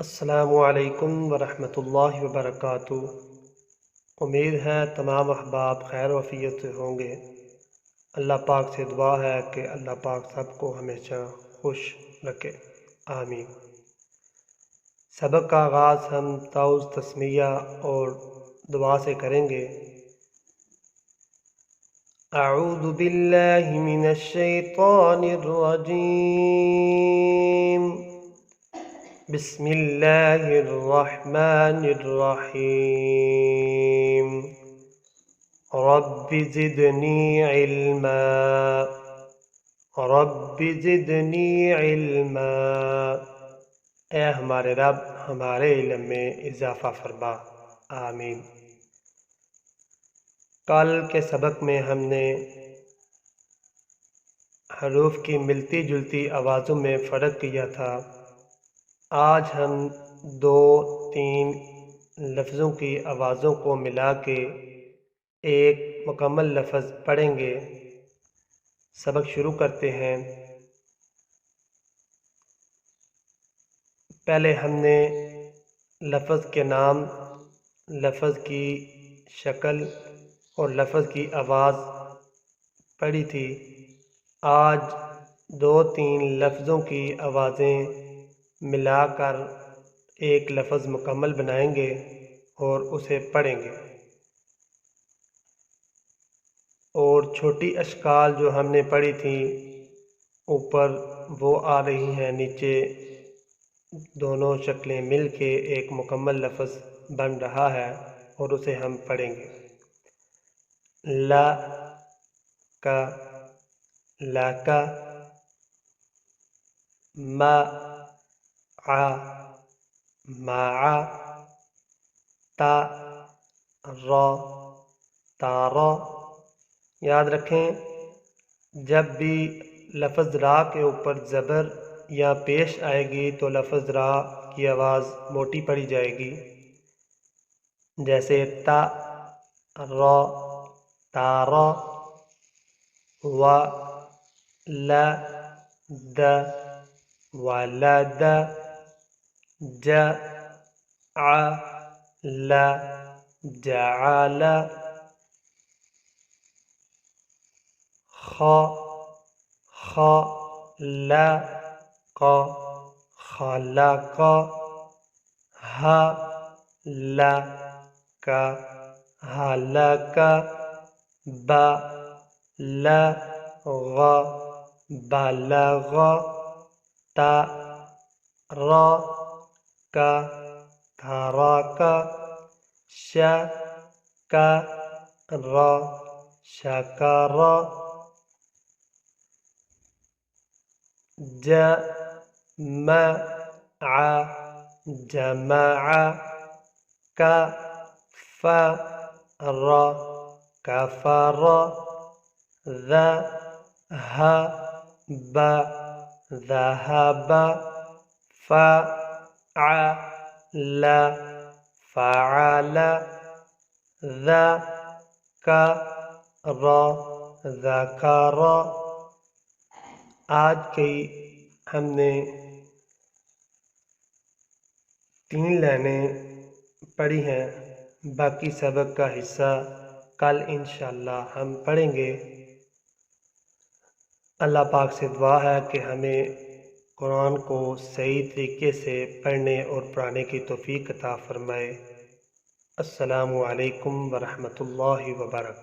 السلام علیکم ورحمۃ اللہ وبرکاتہ۔ امید ہے تمام احباب خیر و عافیت سے ہوں گے۔ اللہ پاک سے دعا ہے کہ اللہ پاک سب کو ہمیشہ خوش رکھے، آمین۔ سبق کا آغاز ہم تعوذ تسمیہ اور دعا سے کریں گے۔ اعوذ باللہ من الشیطان الرجیم، بسم اللہ الرحمن الرحیم۔ رب زدنی علما، رب زدنی علما، اے ہمارے رب ہمارے علم میں اضافہ فرما، آمین۔ کل کے سبق میں ہم نے حروف کی ملتی جلتی آوازوں میں فرق کیا تھا۔ آج ہم 2-3 لفظوں کی آوازوں کو ملا کے ایک مکمل لفظ پڑھیں گے۔ سبق شروع کرتے ہیں۔ پہلے ہم نے لفظ کے نام، لفظ کی شکل اور لفظ کی آواز پڑھی تھی۔ آج 2-3 لفظوں کی آوازیں ملا کر ایک لفظ مکمل بنائیں گے اور اسے پڑھیں گے۔ اور چھوٹی اشکال جو ہم نے پڑھی تھی اوپر وہ آ رہی ہیں، نیچے دونوں شکلیں مل کے ایک مکمل لفظ بن رہا ہے اور اسے ہم پڑھیں گے۔ لا کا، لا کا، ما ع، مع، تا را، تارا۔ یاد رکھیں جب بھی لفظ را کے اوپر زبر یا پیش آئے گی تو لفظ را کی آواز موٹی پڑی جائے گی، جیسے تا، را، تارا، و، ل، د، ولد، ج، ع، ل، جعل، خ، خلق، خلق، ہ، لک، ہلک، ب، لغ، بلغ، ت، رک، ترک، ش، کر، شکر، جمع، جمع، کفر، کفر، ذهب، ذهب، فعل، فعل، ذكر، ذكر۔ آج کی ہم نے 3 لائنیں پڑھی ہیں، باقی سبق کا حصہ کل انشاءاللہ ہم پڑھیں گے۔ اللہ پاک سے دعا ہے کہ ہمیں قرآن کو صحیح طریقے سے پڑھنے اور پڑھانے کی توفیق عطا فرمائے۔ السلام علیکم ورحمۃ اللہ وبرکاتہ۔